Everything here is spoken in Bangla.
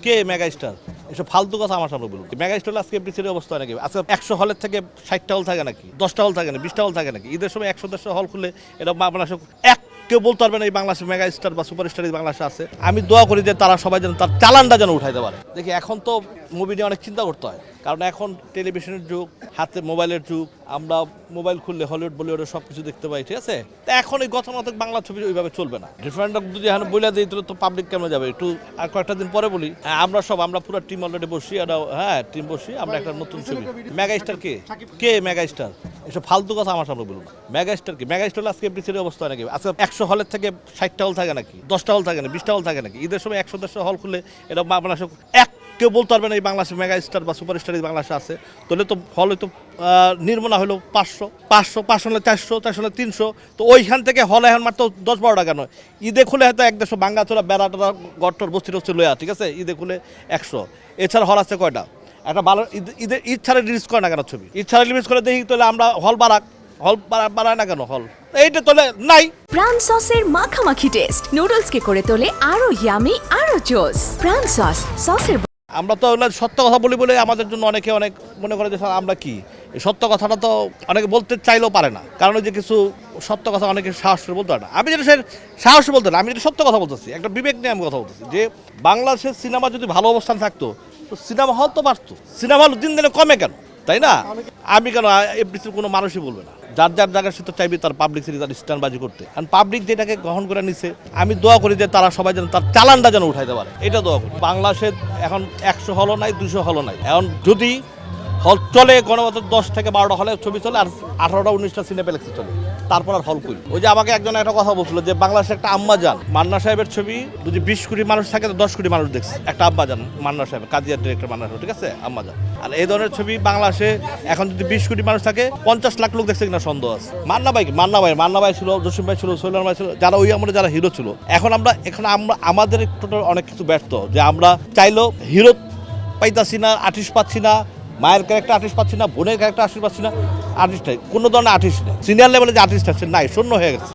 কে মেগা স্টার? এসব ফালতু কথা আমার সামনে বলুন। মেগা স্টার আজকে এমপিসির অবস্থা নাকি? আজকে 100 হলের থেকে 60টা হল থাকে নাকি, 10টা হল থাকে না, 20টা হল থাকে নাকি? ঈদের সময় 100-150 হল খুলে এটা বাংলাদেশে কেউ বলতে পারবে না এই বাংলাদেশে মেগা স্টার বা সুপার স্টার এই বাংলাদেশে আছে। আমি দোয়া করি যে তারা সবাই যেন তার চালানটা যেন উঠাইতে পারে। দেখি এখন তো মুভি নিয়ে অনেক চিন্তা করতে হয়, কারণ এখন টেলিভিশনের যুগ, হাতে মোবাইলের যুগ, আমরা মোবাইল খুললে হলিউড বলিউডের সব কিছু দেখতে পাই, ঠিক আছে? তো এখন এই গতানুগতিক বাংলা ছবি ওইভাবে চলবে না। রেফারেন্ডাম যদি এখন বলে দিই তাহলে তো পাবলিক কেমন যাবে? একটু আর কয়েকটা দিন পরে বলি। আমরা পুরো টিম অলরেডি বসি, টিম বসি, আমরা একটা নতুন ছবি। মেগা স্টার কে মেগা স্টার? এসব ফালতু কথা আমার সামনে বলুন। মেগা স্টার কি? মেগা স্টার আজকে এমপিসির অবস্থা নাকি? আজকে 100 হলের থেকে 60টা হল থাকে নাকি, 10টা হল থাকে না, 20টা হল থাকে নাকি? ঈদের সময় 100-150 হল খুলে এটা বাংলাদেশে কেউ বলতে পারবে না এই বাংলাদেশে মেগা স্টার বা সুপার স্টার এই বাংলাদেশে আছে। তাহলে তো হল হয়তো নির্মলা হলো 500 হলে 400 হলে 300। তো ওইখান থেকে হলে এখন মাত্র 10-12টা কেন? ঈদে খুলে হয়তো 100 বাঙ্গা চোরা বেড়াটা গট্টর বস্তি টস্তি লয়া, ঠিক আছে? ঈদে খুলে 100। এছাড়া হল আছে কয়টা? একটা ভালো ঈদ ছাড়া রিলিজ করে না কেন ছবি? ঈদ ছাড়া রিলিজ করে দেখি তাহলে আমরা হল বাড়ায় না কেন হল? এইটা তোলে নাই। প্রাণ সসের মাখামাখি টেস্ট নুডলসকে করে তোলে আরো ইয়ামি আরো জোস। প্রাণ সসের আমরা তো সত্য কথা বলি বলে আমাদের জন্য অনেকে অনেক মনে করে যে আমরা কি এই সত্য কথাটা তো অনেকে বলতে চাইলেও পারে না, কারণ যে কিছু সত্য কথা অনেকে সাহস করে বলতে পারে না। আমি যেটা সাহস বলতে না, আমি যেটা সত্য কথা বলতেছি, একটা বিবেক নিয়ে আমি কথা বলতেছি যে বাংলাদেশের সিনেমা যদি ভালো অবস্থান থাকতো তো সিনেমা হল তো বাড়তো। সিনেমা হল দিন দিনে কমে কেন, তাই না? আমি কেন এফডিসির কোনো মানুষই বলবে না। যার জায়গায় সে তো চাইবে তার পাবলিক সিটি তার স্ট্যান্ডবাজি করতে, কারণ পাবলিক যেটাকে গ্রহণ করে নিছে। আমি দোয়া করি যে তারা সবাই যেন তার চালানটা যেন উঠাইতে পারে, এটা দোয়া করি। বাংলাদেশে এখন 100 হলও নাই, 200 হলও নাই। এখন যদি হল চলে গণমাধ্যম 10 থেকে 12টা হলে ছবি চলে, আর 18টা 19টা সিনেপ্লেক্সে চলে, তারপর আর হল কই? ওই যে আমাকে একজন একটা কথা বলছিল যে বাংলাদেশে একটা আম্মাজান মান্না সাহেবের ছবি যদি 20 কোটি মানুষ থাকে তো 10 কোটি মানুষ দেখছে। একটা আম্মাজান মান্না সাহেব, কাজিয়ার ডিরেক্টর মান্না সাহেব, ঠিক আছে? আম্মাজান। আর এই ধরনের ছবি বাংলাদেশে এখন যদি 20 কোটি মানুষ থাকে 50 লাখ লোক দেখছে কিনা সন্দেহ আছে। মান্না ভাই ছিল, জসিম ভাই ছিল, সোহেল ভাই ছিল, যারা ওই আমলে যারা হিরো ছিল। এখন আমরা আমাদের একটু অনেক কিছু ব্যর্থ, যে আমরা চাইলেও হিরো পাইতাছি না, আর্টিস্ট পাচ্ছি না, মায়ের ক্যারেক্টার আর্টিস্ট পাচ্ছি না, বোনের ক্যারেক্টার আর্টিস্ট পাচ্ছি না, আর্টিস্ট নাই, কোনো ধরনের আর্টিস্ট নেই। সিনিয়র লেভেলে যে আর্টিস্ট আছে নাই, শূন্য হয়ে গেছে।